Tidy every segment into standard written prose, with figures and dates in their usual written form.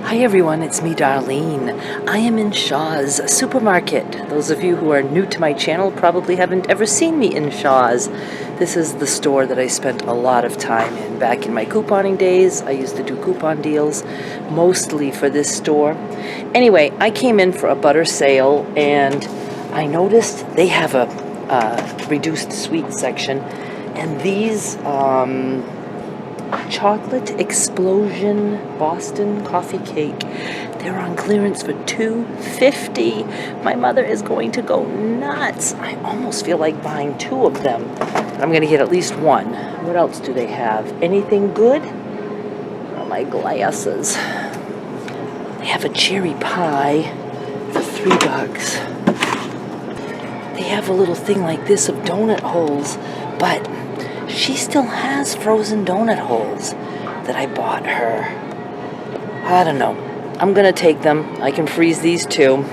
Hi everyone, it's me Darlene. I am in Shaw's supermarket. Those of you who are new to my channel probably haven't ever seen me in Shaw's. This is the store that I spent a lot of time in. Back in my couponing days, I used to do coupon deals, mostly for this store. Anyway, I came in for a butter sale and I noticed they have a reduced sweet section, and these chocolate explosion Boston coffee cake, they're on clearance for $2.50. My mother is going to go nuts. I almost feel like buying two of them. I'm gonna get at least one. What else do they have? Anything good? Oh, my glasses. They have a cherry pie for $3. They have a little thing like this of donut holes, but she still has frozen donut holes that I bought her. I don't know. I'm gonna take them. I can freeze these too.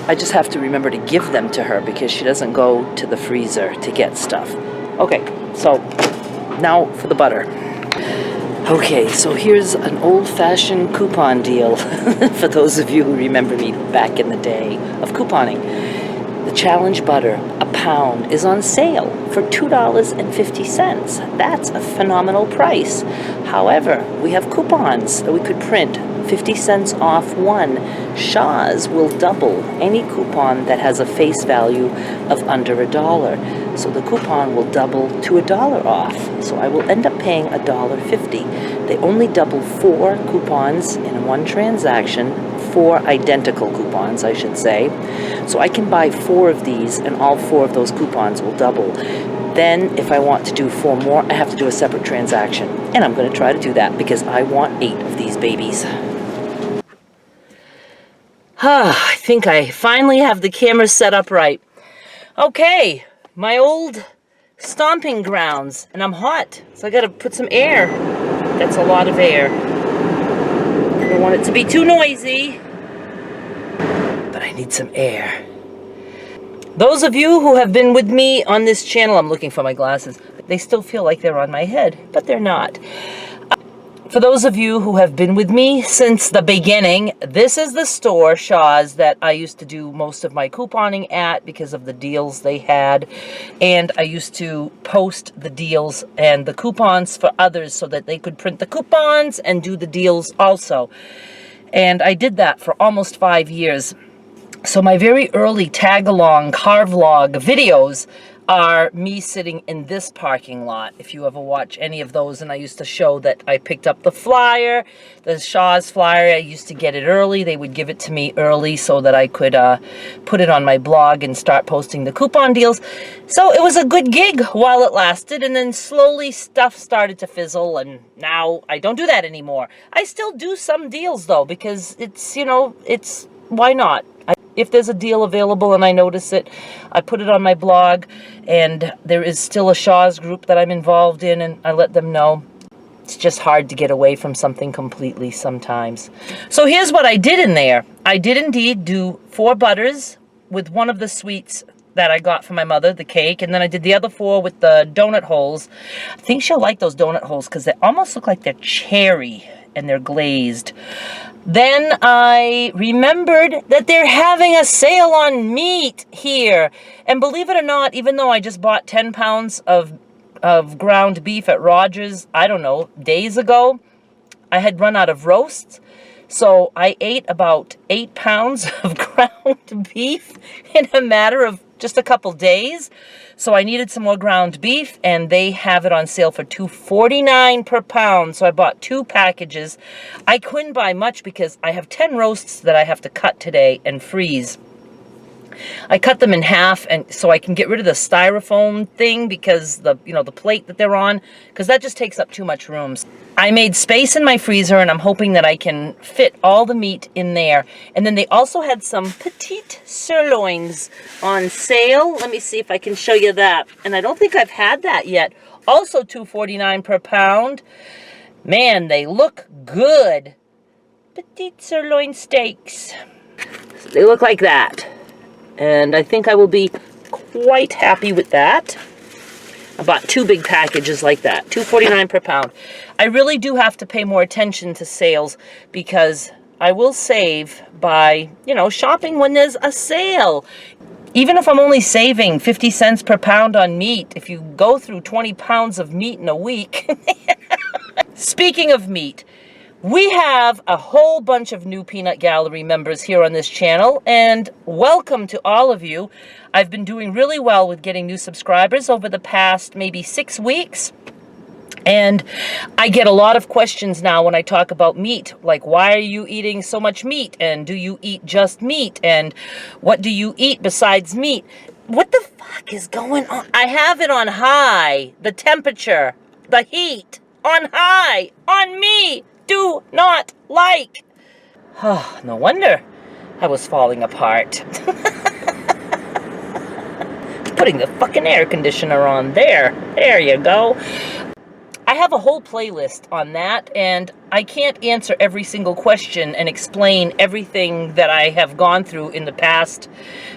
I just have to remember to give them to her because she doesn't go to the freezer to get stuff. Okay, so now for the butter. Okay, so here's an old-fashioned coupon deal for those of you who remember me back in the day of couponing. The Challenge butter, a pound, is on sale for $2.50. That's a phenomenal price. However, we have coupons that we could print, 50 cents off one. Shaw's will double any coupon that has a face value of under $1. So the coupon will double to $1 off. So I will end up paying $1.50. They only double 4 coupons in one transaction, 4 identical coupons, I should say. So I can buy 4 of these and all 4 of those coupons will double. Then if I want to do 4 more, I have to do a separate transaction. And I'm going to try to do that because I want 8 of these babies. I think I finally have the camera set up right. Okay, my old stomping grounds, and I'm hot, so I got to put some air. That's a lot of air. I don't want it to be too noisy, but I need some air. Those of you who have been with me on this channel, I'm looking for my glasses. They still feel like they're on my head, but they're not. For those of you who have been with me since the beginning, this is the store, Shaw's, that I used to do most of my couponing at because of the deals they had. And I used to post the deals and the coupons for others so that they could print the coupons and do the deals also. And I did that for almost 5 years. So my very early tag-along car vlog videos are me sitting in this parking lot, if you ever watch any of those. And I used to show that I picked up the flyer, the Shaw's flyer. I used to get it early. They would give it to me early so that I could put it on my blog and start posting the coupon deals. So it was a good gig while it lasted, and then slowly stuff started to fizzle, and now I don't do that anymore. I still do some deals though, because it's, you know, it's, why not? If there's a deal available and I notice it, I put it on my blog, and there is still a Shaw's group that I'm involved in, and I let them know. It's just hard to get away from something completely sometimes. So here's what I did in there. I did indeed do 4 butters with one of the sweets that I got for my mother, the cake, and then I did the other 4 with the donut holes. I think she'll like those donut holes because they almost look like they're cherry and they're glazed. Then I remembered that they're having a sale on meat here. And believe it or not, even though I just bought 10 pounds of ground beef at Rogers, I don't know, days ago, I had run out of roasts. So I ate about 8 pounds of ground beef in a matter of just a couple days. So I needed some more ground beef, and they have it on sale for $2.49 per pound. So I bought 2 packages. I couldn't buy much because I have 10 roasts that I have to cut today and freeze. I cut them in half, and so I can get rid of the styrofoam thing because the plate that they're on, because that just takes up too much room. I made space in my freezer, and I'm hoping that I can fit all the meat in there. And then they also had some petite sirloins on sale. Let me see if I can show you that. And I don't think I've had that yet. Also $2.49 per pound. Man, they look good. Petite sirloin steaks. They look like that. And I think I will be quite happy with that. I bought 2 big packages like that, $2.49 per pound. I really do have to pay more attention to sales because I will save by, you know, shopping when there's a sale. Even if I'm only saving 50 cents per pound on meat, if you go through 20 pounds of meat in a week. Speaking of meat, we have a whole bunch of new Peanut Gallery members here on this channel, and welcome to all of you. I've been doing really well with getting new subscribers over the past maybe 6 weeks. And I get a lot of questions now when I talk about meat, like, why are you eating so much meat? And do you eat just meat? And what do you eat besides meat? What the fuck is going on? I have it on high, the temperature, the heat, on high, on me. Do not like. Oh, no wonder I was falling apart. Putting the fucking air conditioner on there. There you go. I have a whole playlist on that, and I can't answer every single question and explain everything that I have gone through in the past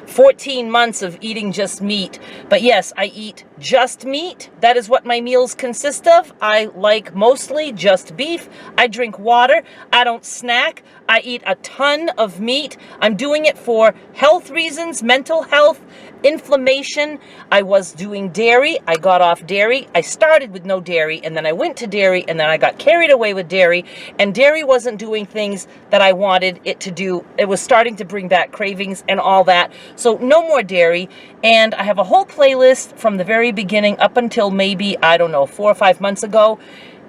14 months of eating just meat. But yes, I eat just meat. That is what my meals consist of. I like mostly just beef. I drink water. I don't snack. I eat a ton of meat. I'm doing it for health reasons, mental health, inflammation. I was doing dairy. I got off dairy. I started with no dairy, and then I went to dairy, and then I got carried away with dairy, and dairy wasn't doing things that I wanted it to do. It was starting to bring back cravings and all that. So no more dairy. And I have a whole playlist from the very beginning up until maybe, I don't know, 4 or 5 months ago.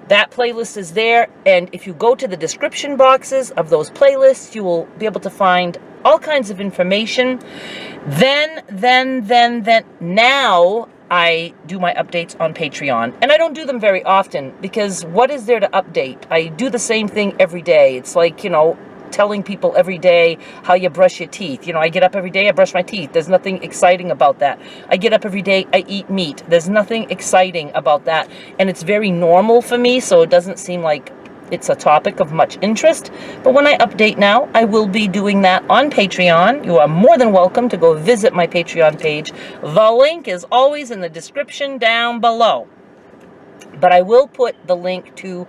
That playlist is there, and if you go to the description boxes of those playlists, you will be able to find all kinds of information. Then, now I do my updates on Patreon, and I don't do them very often, because what is there to update? I do the same thing every day. It's like, you know, telling people every day how you brush your teeth. You know, I get up every day, I brush my teeth. There's nothing exciting about that. I get up every day, I eat meat. There's nothing exciting about that. And it's very normal for me, so it doesn't seem like it's a topic of much interest. But when I update now, I will be doing that on Patreon. You are more than welcome to go visit my Patreon page. The link is always in the description down below. But I will put the link to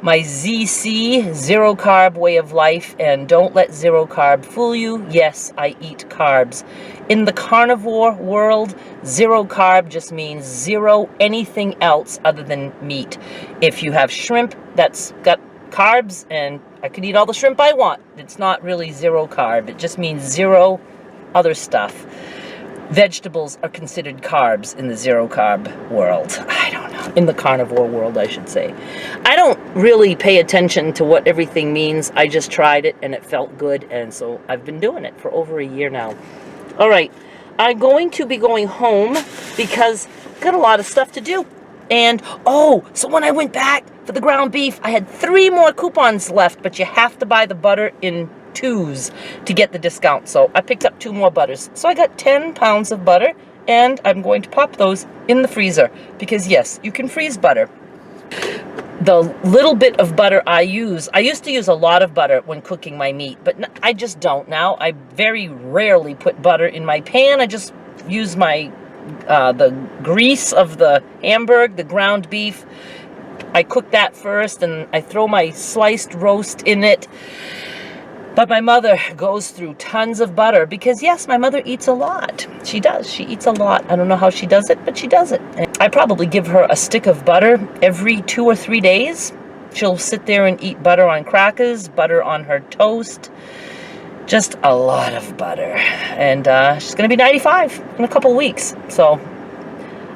my ZC, Zero Carb Way of Life, and don't let zero carb fool you. Yes, I eat carbs. In the carnivore world, zero carb just means zero anything else other than meat. If you have shrimp that's got carbs, and I could eat all the shrimp I want, it's not really zero carb. It just means zero other stuff. Vegetables are considered carbs in the zero carb world. I don't know. In the carnivore world, I should say. I don't really pay attention to what everything means. I just tried it and it felt good. And so I've been doing it for over a year now. All right. I'm going to be going home because I've got a lot of stuff to do. And, oh, so when I went back for the ground beef, I had 3 more coupons left, but you have to buy the butter in 2s to get the discount. So I picked up 2 more butters. So I got 10 pounds of butter, and I'm going to pop those in the freezer because yes, you can freeze butter. The little bit of butter I used to use a lot of butter when cooking my meat, but I just don't now. I very rarely put butter in my pan. I just use my the grease of the Hamburg, the ground beef. I cook that first, and I throw my sliced roast in it. But my mother goes through tons of butter because, yes, my mother eats a lot. She does. She eats a lot. I don't know how she does it, but she does it. And I probably give her a stick of butter every 2 or 3 days. She'll sit there and eat butter on crackers, butter on her toast. Just a lot of butter. And she's going to be 95 in a couple weeks. So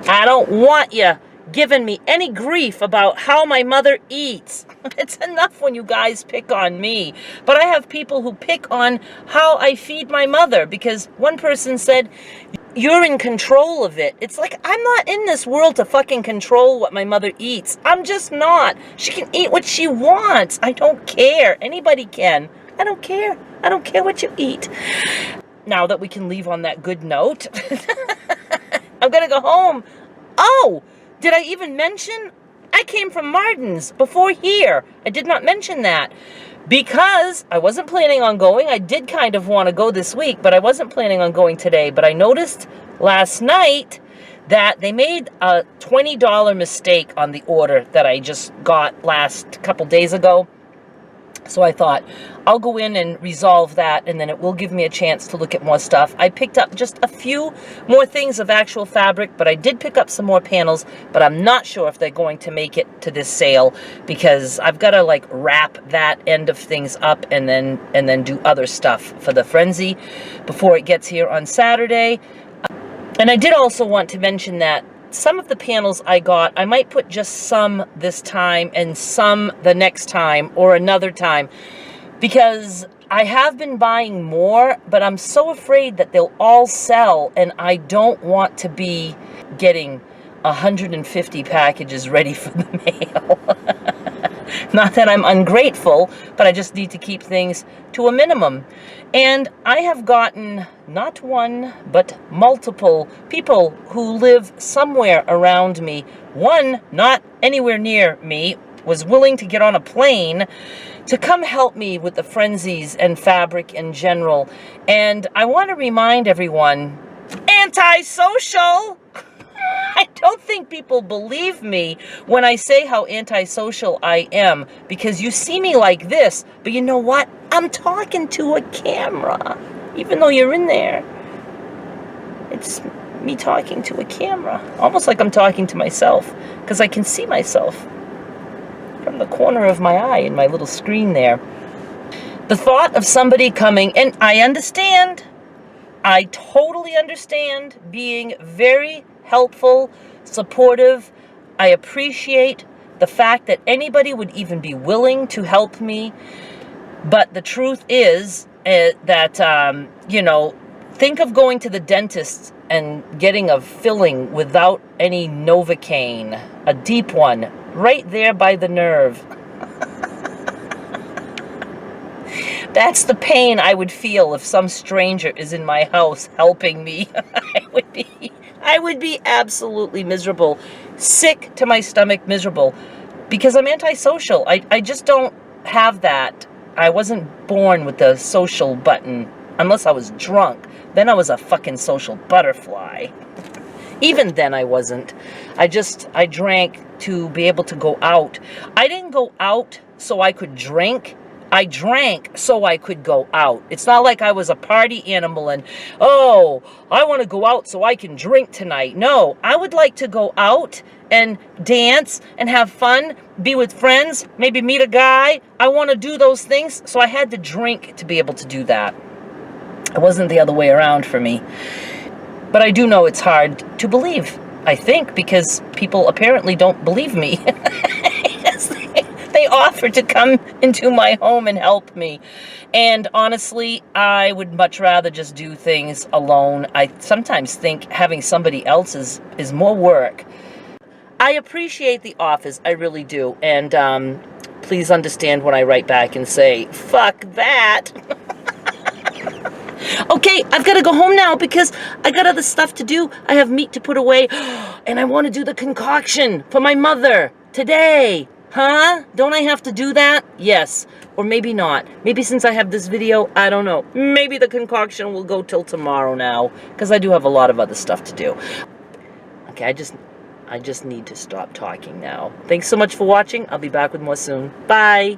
I don't want you giving me any grief about how my mother eats. It's enough when you guys pick on me. But I have people who pick on how I feed my mother because one person said, you're in control of it. It's like, I'm not in this world to fucking control what my mother eats. I'm just not. She can eat what she wants. I don't care. Anybody can. I don't care. I don't care what you eat. Now that we can leave on that good note, I'm going to go home. Oh, did I even mention? I came from Martin's before here. I did not mention that because I wasn't planning on going. I did kind of want to go this week, but I wasn't planning on going today. But I noticed last night that they made a $20 mistake on the order that I just got last couple days ago. So I thought, I'll go in and resolve that, and then it will give me a chance to look at more stuff. I picked up just a few more things of actual fabric, but I did pick up some more panels, but I'm not sure if they're going to make it to this sale, because I've got to like wrap that end of things up and then do other stuff for the frenzy before it gets here on Saturday. And I did also want to mention that some of the panels I got, I might put just some this time and some the next time or another time, because I have been buying more, but I'm so afraid that they'll all sell, and I don't want to be getting 150 packages ready for the mail. Not that I'm ungrateful, but I just need to keep things to a minimum. And I have gotten not one, but multiple people who live somewhere around me. One, not anywhere near me, was willing to get on a plane to come help me with the frenzies and fabric in general. And I want to remind everyone, antisocial! I don't think people believe me when I say how antisocial I am, because you see me like this, but you know what? I'm talking to a camera, even though you're in there. It's me talking to a camera, almost like I'm talking to myself, because I can see myself from the corner of my eye in my little screen there. The thought of somebody coming, and I understand, I totally understand being very helpful, supportive. I appreciate the fact that anybody would even be willing to help me. But the truth is that, you know, think of going to the dentist and getting a filling without any Novocaine, a deep one, right there by the nerve. That's the pain I would feel if some stranger is in my house helping me. I would be absolutely miserable, sick to my stomach, miserable, because I'm antisocial. I just don't have that. I wasn't born with the social button, unless I was drunk. Then I was a fucking social butterfly. Even then I wasn't. I drank to be able to go out. I didn't go out so I could drink. I drank so I could go out. It's not like I was a party animal and, oh, I want to go out so I can drink tonight. No, I would like to go out and dance and have fun, be with friends, maybe meet a guy. I want to do those things, so I had to drink to be able to do that. It wasn't the other way around for me. But I do know it's hard to believe, I think, because people apparently don't believe me. They offer to come into my home and help me. And honestly, I would much rather just do things alone. I sometimes think having somebody else is more work. I appreciate the offers, I really do. And please understand when I write back and say, fuck that. Okay, I've got to go home now because I got other stuff to do. I have meat to put away. And I want to do the concoction for my mother today. Huh? Don't I have to do that? Yes. Or maybe not. Maybe since I have this video, I don't know. Maybe the concoction will go till tomorrow now, because I do have a lot of other stuff to do. Okay, I just need to stop talking now. Thanks so much for watching. I'll be back with more soon. Bye.